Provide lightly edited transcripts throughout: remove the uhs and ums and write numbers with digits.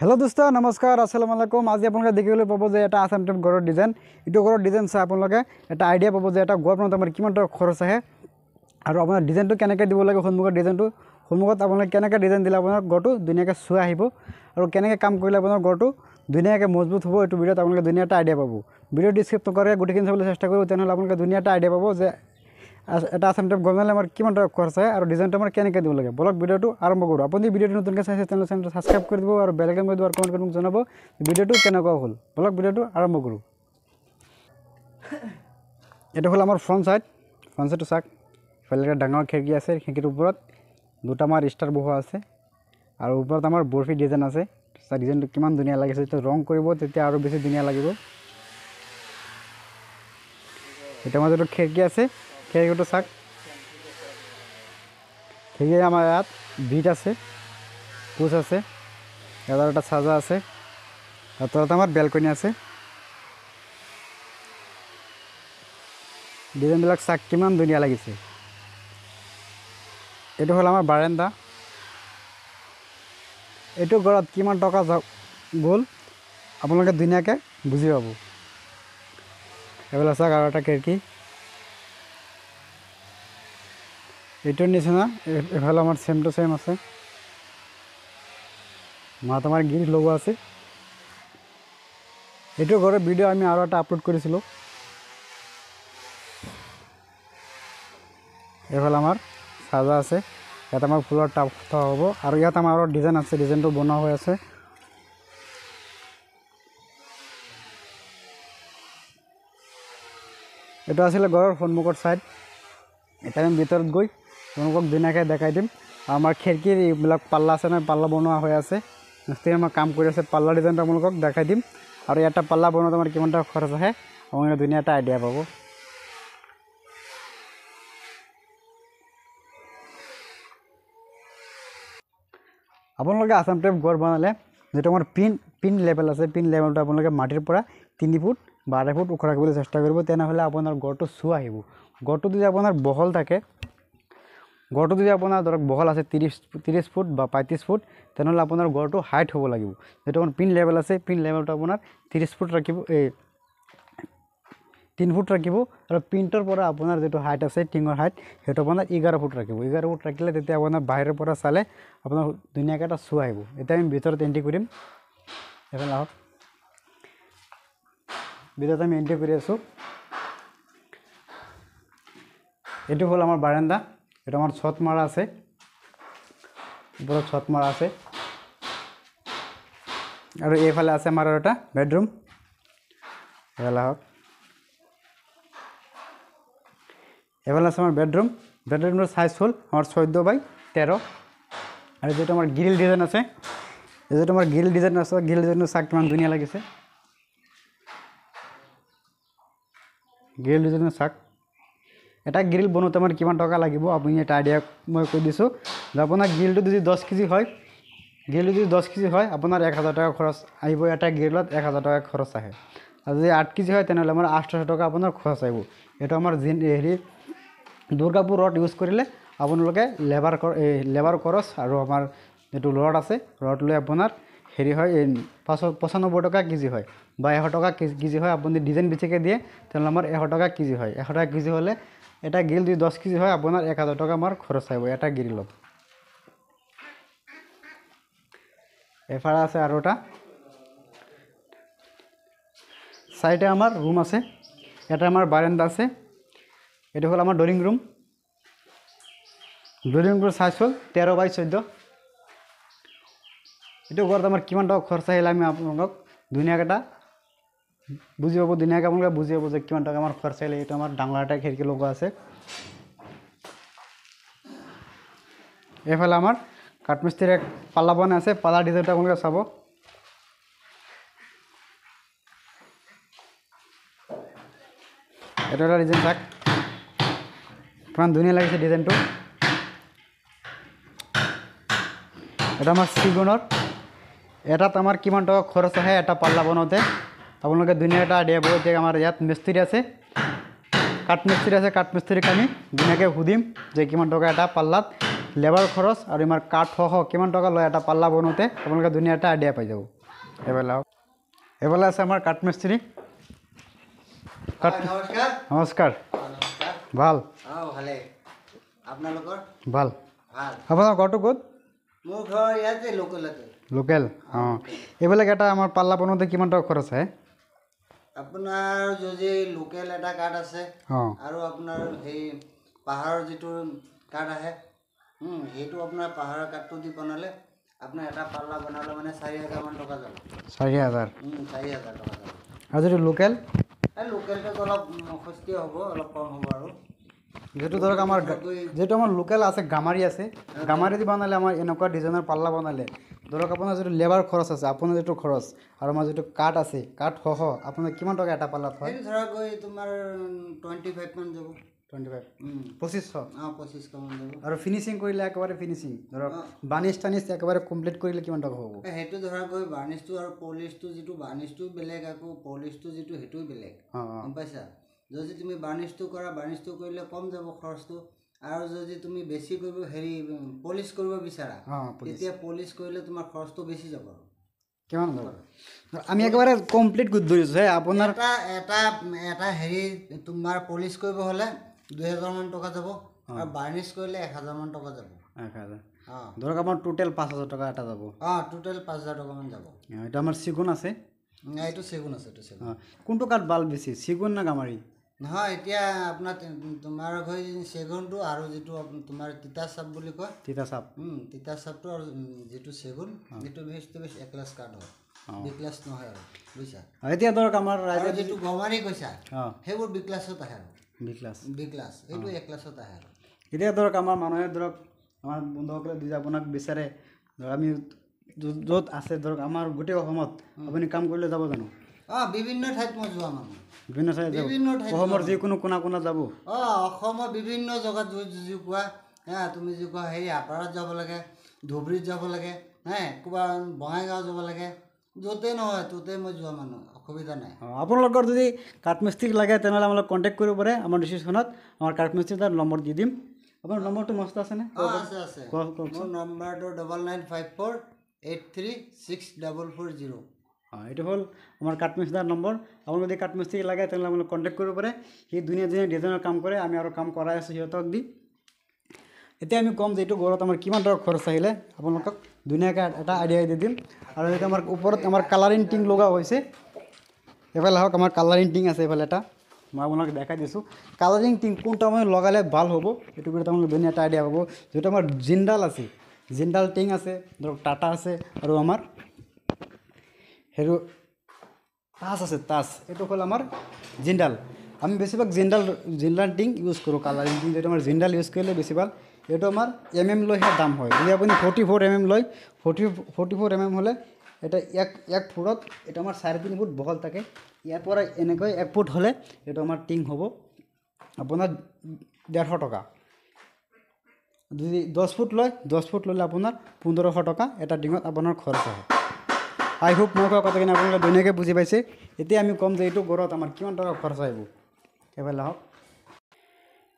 Hello दोस्तों नमस्कार अस्सलाम वालेकुम। आज आपलोके देखिবলৈ পাব যে এটা আসাম টাইপ গড়ৰ ডিজাইন। ইটো গড়ৰ ডিজাইন চাই আপোনালোকে এটা আইডিয়া পাব যে এটা গড় বনাওঁতে আমাৰ কিমান টকা খৰচ আহে আৰু আপোনাৰ ডিজাইনটো কেনেকৈ দিব লাগে। সন্মুখৰ ডিজাইনটো সন্মুখত আপোনালোকে কেনেকৈ ডিজাইন দিলে আপোনাৰ গড়টো ধুনীয়াকৈ চুই আহিব আৰু কেনেকৈ কাম কৰিলে আপোনাৰ গড়টো ধুনীয়াকৈ মজবুত হ'ব। এইটো ভিডিঅ'ত আপোনালোকে ধুনীয়া এটা আইডিয়া পাব। ভিডিঅ'টো স্কিপ নকৰাকৈ গোটেইখিনি চাবলৈ চেষ্টা কৰিব, তেনেহ'লে আপোনালোকে ধুনীয়া এটা আইডিয়া পাব যে এটা আসাম টাইপ গড় বনালে আমাৰ কিমান টকা খৰচ হয় আৰু ডিজাইনটো আমাৰ কেনেকৈ দিব লাগে। বলক ভিডিঅ'টো আৰম্ভ কৰোঁ। আপুনি ভিডিঅ'টো নতুনকৈ চাইছে তেনেহ'লে চেনেলটো ছাবস্ক্ৰাইব কৰি দিব আৰু বেল আইকন কৰি দিব আৰু কমেণ্ট কৰি মোক জনাব ভিডিঅ'টো কেনেকুৱা হ'ল। বলক ভিডিঅ'টো আৰম্ভ কৰোঁ। এইটো হ'ল আমাৰ ফ্ৰণ্ট চাইডটো চাওক। ইফালে এটা ডাঙৰ খিৰিকী আছে, খিৰিকীৰ ওপৰত দুটা আমাৰ ষ্টাৰ বহোৱা আছে আৰু ওপৰত আমাৰ বৰফি ডিজাইন আছে। ডিজাইনটো কিমান ধুনীয়া লাগিছে, যেতিয়া ৰং কৰিব তেতিয়া আৰু বেছি ধুনীয়া লাগিব। এটা আমাৰ যিটো খিৰিকী আছে, খিৰিকীটো চাওক। খিৰিকী আমাৰ ইয়াত বিট আছে, পুচ আছে, ইয়াত এটা চাজা আছে, আৰু তলত আমাৰ বেলকনি আছে। ডিজাইনবিলাক চাওক কিমান ধুনীয়া লাগিছে। এইটো হ'ল আমাৰ বাৰান্দা। এইটো ঘৰত কিমান টকা গ'ল আপোনালোকে ধুনীয়াকৈ বুজি পাব। এইবিলাক চাওক আৰু এটা খিৰিকী। এইটোৰ নিচিনা এফালে আমাৰ সেম টু সেম আছে, মাত আমাৰ গ্ৰিল লগোৱা আছে। এইটো ঘৰৰ ভিডিঅ' আমি আৰু এটা আপলোড কৰিছিলোঁ। এইফালে আমাৰ চাজা আছে, ইয়াত আমাৰ ফুলৰ টাব থোৱা হ'ব আৰু ইয়াত আমাৰ আৰু ডিজাইন আছে, ডিজাইনটো বনোৱা হৈ আছে। এইটো আছিলে ঘৰৰ সন্মুখৰ ছাইড। এতিয়া আমি ভিতৰত গৈ আপোনালোকক ধুনীয়াকৈ দেখাই দিম। আমাৰ খিৰিকীৰ এইবিলাক পাল্লা আছে নহয়, পাল্লা বনোৱা হৈ আছে, মিস্ত্ৰী আমাৰ কাম কৰি আছে। পাল্লা ডিজাইনটো আপোনালোকক দেখাই দিম আৰু এটা পাল্লা বনোৱাত আমাৰ কিমান টকা খৰচ আহে আপোনালোকে ধুনীয়া এটা আইডিয়া পাব। আপোনালোকে আসাম টাইপ গড় বনালে যিটো আমাৰ পিন লেভেল আছে, পিন লেভেলটো আপোনালোকে মাটিৰ পৰা 3 ফুট বা 2.5 ফুট ওখ ৰাখিবলৈ চেষ্টা কৰিব, তেনেহ'লে আপোনাৰ গড়টো চুৱা আহিব। গড়টো যদি আপোনাৰ বহল থাকে, গড়টো যদি আপোনাৰ ধৰক বহল আছে 30 ফুট বা 35 ফুট, তেনেহ'লে আপোনাৰ গড়টো হাইট হ'ব লাগিব। যিটো আমাৰ পিন লেভেল আছে, পিন লেভেলটো আপোনাৰ 30 ফুট ৰাখিব, 3 ফুট ৰাখিব আৰু পিনটোৰ পৰা আপোনাৰ যিটো হাইট আছে, টিঙৰ হাইট, সেইটো আপোনাৰ 11 ফুট ৰাখিব। 11 ফুট ৰাখিলে তেতিয়া আপোনাৰ বাহিৰৰ পৰা চালে আপোনাৰ ধুনীয়াকৈ এটা চুৱা আহিব। এতিয়া আমি ভিতৰত এণ্ট্ৰি কৰিম। এইফালে আহক, ভিতৰত আমি এণ্ট্ৰি কৰি আছোঁ। এইটো হ'ল আমাৰ বাৰান্দা। এইটো আমাৰ ছট মাৰা আছে, ওপৰত ছট মাৰা আছে আৰু এইফালে আছে আমাৰ এটা বেডৰুম। এইফালে আহক, এইফালে আছে আমাৰ বেডৰুম। বেডৰুমৰ চাইজ হ'ল আমাৰ 14x13 আৰু যিটো আমাৰ গ্ৰিল ডিজাইন আছে, যিটো আমাৰ গ্ৰিল ডিজাইন আছে, গ্ৰিল ডিজাইনটো চাওক কিমান ধুনীয়া লাগিছে। গ্ৰিল ডিজাইনটো চাওক। এটা গ্ৰিল বনাওঁতে আমাৰ কিমান টকা লাগিব আপুনি এটা আইডিয়া মই কৈ দিছোঁ যে আপোনাৰ গ্ৰিলটো যদি 10 কেজি হয়, গ্ৰিলটো যদি 10 কেজি হয় আপোনাৰ 1000 টকা খৰচ আহিব। এটা গ্ৰিলত 1000 টকা খৰচ আহে। আৰু যদি 8 কেজি হয় তেনেহ'লে আমাৰ 800 টকা আপোনাৰ খৰচ আহিব। এইটো আমাৰ হেৰি দুৰ্গাপুৰ ৰড ইউজ কৰিলে আপোনালোকে লেবাৰ খৰচ আৰু আমাৰ যিটো ৰড আছে, ৰড লৈ আপোনাৰ হেৰি হয় 95 টকা কেজি হয় বা 100 টকা কেজি হয়। আপুনি ডিজাইন বেছিকৈ দিয়ে তেনেহ'লে আমাৰ 100 টকা কেজি হয়। 100 টকা কেজি হ'লে এটা গ্ৰিল যদি 10 কেজি হয় আপোনাৰ 1000 টকা আমাৰ খৰচ আহিব এটা গ্ৰিলত। এফালে আছে আৰু এটা চাইডে আমাৰ ৰুম আছে, এটা আমাৰ বাৰান্দা আছে। এইটো হ'ল আমাৰ ড্ৰয়িং ৰুম। ড্ৰয়িং ৰুমটোৰ চাইজ হ'ল 13x14। এইটো ঘৰত আমাৰ কিমান টকা খৰচ আহিলে আমি আপোনালোকক ধুনীয়াকৈ এটা বুজি পাব, ধুনীয়াকৈ আপোনালোকে বুজি পাব যে কিমান টকা আমাৰ খৰচ আহিলে। এইটো আমাৰ ডাঙৰ এটা খিৰিকী লগোৱা আছে। এইফালে আমাৰ কাঠমিস্ত্ৰীয়ে পাল্লা বনাই আছে, পাল্লা ডিজাইনটো আপোনালোকে চাব। এটা এটা ডিজাইন চাওক কিমান ধুনীয়া লাগিছে ডিজাইনটো। এটা আমাৰ চিগুনৰ। এটাত আমাৰ কিমান টকা খৰচ আহে এটা পাল্লা বনাওঁতে আপোনালোকে ধুনীয়া এটা আইডিয়া পাব। যে আমাৰ ইয়াত মিস্ত্ৰী আছে, কাঠমিস্ত্ৰী আছে, কাঠমিস্ত্ৰীক আমি ধুনীয়াকৈ সুধিম যে কিমান টকা এটা পাল্লাত লেবাৰ খৰচ আৰু আমাৰ কাঠ সহ কিমান টকা লয় এটা পাল্লা বনোতে আপোনালোকে ধুনীয়া এটা আইডিয়া পাই যাব এইফালে এইফালে আছে আমাৰ কাঠমিস্ত্ৰী নমস্কাৰ নমস্কাৰ ভাল ভালে আপোনালোকৰ ভাল ভাল আপোনাৰ ঘৰটো ক'ত মোৰ ঘৰ ইয়াতে লোকেলতে লোকেল অঁ এইবিলাক এটা আমাৰ পাল্লা বনোতে কিমান টকা খৰচ হয় আপোনাৰ যদি লোকেল এটা কাঠ আছে অঁ আৰু আপোনাৰ সেই পাহাৰৰ যিটো কাঠ আহে সেইটো আপোনাৰ পাহাৰৰ কাঠটো দি বনালে আপোনাৰ এটা পাল্লা বনালে মানে 4,000 মান টকা যাব 4,000 4,000 টকা যাব আৰু যদি লোকেল লোকেলটো অলপ সস্তীয়া হ'ব অলপ কম হ'ব আৰু যেহেতু ধৰক আমাৰ যেহেতু আমাৰ লোকেল আছে গামাৰি আছে গামাৰি দি বনালে আমাৰ এনেকুৱা ডিজাইনৰ পাল্লা বনালে ধৰক আপোনাৰ যিটো লেবাৰ খৰচ আছে আপোনাৰ যিটো খৰচ আৰু আমাৰ যিটো কাঠ আছে কাঠ সহ আপোনাৰ কিমান টকা এটা পাল্লাত হয় সেইটো ধৰক তোমাৰ 25 মান যাব 25 2500 25 মান যাব আৰু ফিনিচিং কৰিলে একেবাৰে ফিনিচিং ধৰক বাৰ্নিছ টানিছ একেবাৰে কমপ্লিট কৰিলে কিমান টকা হ'ব সেইটো ধৰক বাৰ্নিছটো আৰু পলিছটো যিটো বাৰ্নিছটো বেলেগ আকৌ পলিছটো যিটো সেইটোও বেলেগ গম পাইছা যদি তুমি বাৰ্নিছটো কৰা বাৰ্নিছটো কৰিলে কম যাব খৰচটো আৰু যদি তুমি বেছি কৰিব হেৰি পলিছ কৰিব বিচাৰা তেতিয়া পলিছ কৰিলে তোমাৰ খৰচটো বেছি যাব কিমান যাব আমি একেবাৰে কমপ্লিট কৰি ধৰিছোঁ হে আপোনাৰ এটা হেৰি তোমাৰ পলিছ কৰিব হ'লে 2,000 মান টকা যাব আৰু বাৰ্নিছ কৰিলে 1,000 মান টকা যাব 1,000 ধৰক আমাৰ টোটেল 5,000 টকা এটা যাব টোটেল 5,000 টকা মান যাব এটা আমাৰ চিগুণ আছে এইটো চেগুন আছে এইটো চেগুন কোনটো কাঠ ভাল বেছি চিগুণ না গামাৰি নহয় এতিয়া আপোনাৰ তোমাৰ ঘৰ চেগুনটো আৰু যিটো তোমাৰ তিতাচাপ বুলি কয় তিতাচাপটো আৰু যিটো চেগুন সেইটো বেছি একলাছ কাঠ হয় বিক্লাছ নহয় আৰু বুজিছা এতিয়া ধৰক আমাৰ যিটো গমাৰি কৈছা সেইবোৰ বিক্লাছত আহে আৰু বিক্লাছ এইটো একলাছত আহে আৰু এতিয়া ধৰক আমাৰ মানুহে ধৰক আমাৰ বন্ধুসকলে যদি আপোনাক বিচাৰে ধৰক আমি য'ত আছে ধৰক আমাৰ গোটেই অসমত আপুনি কাম কৰিলে যাব জানো বিভিন্ন ঠাইত মই যোৱা মানুহ বিভিন্ন ঠাইত অসমৰ যিকোনো কোনা কোনা যাব অসমৰ বিভিন্ন জেগাত যি কোৱা তুমি যি কোৱা হেৰি আপাৰত যাব লাগে ধুবুৰীত যাব লাগে ক'ৰবাত বঙাইগাঁও যাব লাগে য'তে নহয় ত'তে মই যোৱা মানুহ অসুবিধা নাই আপোনালোকৰ যদি কাঠমিস্ত্ৰী লাগে তেনেহ'লে আমাক কণ্টেক্ট কৰিব পাৰে আমাৰ ডিচিশ্যনত আমাৰ কাঠমিস্ত্ৰী তাৰ নম্বৰ দি দিম আপোনাৰ নম্বৰটো মস্ত আছেনে আছে মোৰ নম্বৰটো 9954836440 এইটো হ'ল আমাৰ কাঠমিস্ত্ৰীৰ নম্বৰ আপোনাক যদি কাঠমিস্ত্ৰী লাগে তেনেহ'লে আপোনাক কণ্টেক্ট কৰিব পাৰে সি ধুনীয়া ধুনীয়া ডিজাইনৰ কাম কৰে আমি আৰু কাম কৰাই আছোঁ সিহঁতক দি এতিয়া আমি ক'ম যে এইটো ঘৰত আমাৰ কিমান টকা খৰচ আহিলে আপোনালোকক ধুনীয়াকৈ এটা আইডিয়া দি দিম আৰু এতিয়া আমাৰ ওপৰত আমাৰ কালাৰিং টিং লগা হৈছে এইফালে হওক আমাৰ কালাৰিং টিং আছে এইফালে এটা মই আপোনালোকে দেখাই দিছোঁ কালাৰিং টিং কোনটা মানে লগালে ভাল হ'ব এইটো কৰি আপোনালোকে ধুনীয়া এটা আইডিয়া পাব যিহেতু আমাৰ জিন্দাল আছে জিন্দাল টিং আছে ধৰক টাটা আছে আৰু আমাৰ সেইটো তাচ আছে তাচ এইটো হ'ল আমাৰ জিন্দাল আমি বেছিভাগ জিন্দাল টিং ইউজ কৰোঁ কালাৰিং টিং যিটো আমাৰ জিন্দাল ইউজ কৰিলে বেছি ভাল এইটো আমাৰ লৈহে দাম হয় যদি আপুনি 44 লয় 44 হ'লে এটা এক ফুটত এটা আমাৰ 3.5 ফুট বহল থাকে ইয়াৰ পৰা এনেকৈ 1 ফুট হ'লে এইটো আমাৰ টিং হ'ব আপোনাৰ 150 টকা যদি 10 ফুট লয় 10 ফুট ল'লে আপোনাৰ 1500 টকা এটা টিঙত আপোনাৰ খৰচ হয় আই হোপ মই কোৱা কথাখিনি আপোনালোকে ধুনীয়াকৈ বুজি পাইছে এতিয়া আমি ক'ম যে এইটো ঘৰত আমাৰ কিমান টকা খৰচ আহিব এইফালে হওক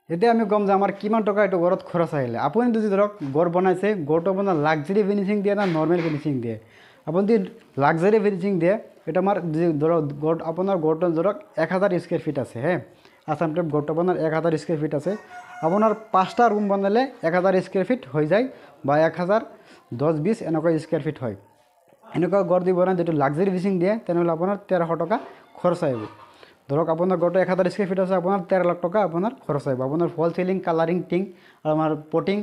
এতিয়া আমি ক'ম যে আমাৰ কিমান টকা এইটো ঘৰত খৰচ আহিলে আপুনি যদি ধৰক ঘৰ বনাইছে ঘৰটো আপোনাৰ লাক্সাৰী ফিনিচিং দিয়ে না নৰ্মেল ফিনিচিং দিয়ে আপুনি যদি লাক্সাৰী ফিনিচিং দিয়ে এটা আমাৰ ধৰক ঘৰ আপোনাৰ ঘৰটো ধৰক 1,000 স্কোয়াৰ ফিট আছে আসাম টাইপ ঘৰটো আপোনাৰ 1,000 স্কোয়াৰ ফিট আছে আপোনাৰ 5টা ৰুম বনালে 1,000 স্কোয়াৰ ফিট হৈ যায় বা 1,000 10-20 এনেকুৱা স্কোয়াৰ ফিট হয় এনেকুৱা ঘৰ দি বনাই যিটো লাক্সাৰী ফিনিচিং দিয়ে তেনেহ'লে আপোনাৰ 1300 টকা খৰচ আহিব ধৰক আপোনাৰ ঘৰটো 1,000 স্কোয়াৰ ফিট আছে আপোনাৰ 13 লাখ টকা আপোনাৰ খৰচ আহিব আপোনাৰ ফল সিলিং কালাৰিং টিং আৰু আমাৰ পটিং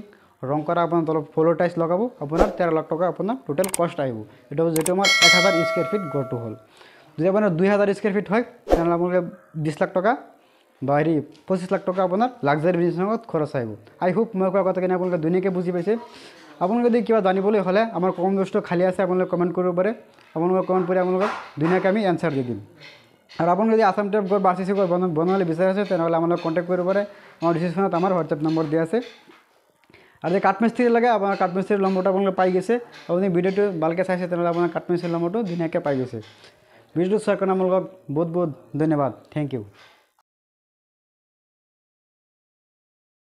ৰং কৰা আপোনাৰ তলত ফ্লোৰ টাইলছ লগাব আপোনাৰ 13 লাখ টকা আপোনাৰ টোটেল কষ্ট আহিব এটা যেটো আমাৰ 1,000 স্কোয়াৰ ফিট ঘৰটো হ'ল যদি আপোনাৰ 2,000 স্কোয়ার ফিট হয় তেনেহ'লে আপোনালোকে 20 লাখ টকা বা 25 লাখ টকা আপোনাৰ লাক্সাৰী ফিনিচিঙত খৰচ আহিব আই হোপ মই কোৱা কথাখিনি আপোনালোকে ধুনীয়াকৈ বুজি পাইছে আপোনালোকে যদি কিবা জানিবলৈ হ'লে আমাৰ কমেণ্ট বক্সটো খালী আছে আপোনালোকে কমেণ্ট কৰিব পাৰে আপোনালোকে কমেণ্ট কৰি আপোনালোকক ধুনীয়াকৈ আমি এনচাৰ দি দিম আৰু আপোনালোকে যদি আসাম টাইপ ঘৰ বা RCC ঘৰ বনাবলৈ বিচাৰিছে তেনেহ'লে আপোনালোকে কণ্টেক্ট কৰিব পাৰে আমাৰ ডিসক্ৰিপশ্যনত আমাৰ হোৱাটছএপ নম্বৰ দিয়া আছে আৰু যদি কাঠমিস্ত্ৰী লাগে আপোনাৰ কাঠমিস্ত্ৰীৰ নম্বৰটো আপোনালোকে পাই গৈছে আপুনি ভিডিঅ'টো ভালকৈ চাইছে তেনেহ'লে আপোনাৰ কাঠমিস্ত্ৰীৰ নম্বৰটো ধুনীয়াকৈ পাই গৈছে ভিডিঅ'টো চোৱাৰ কাৰণে আপোনালোকক বহুত বহুত ধন্যবাদ থেংক ইউ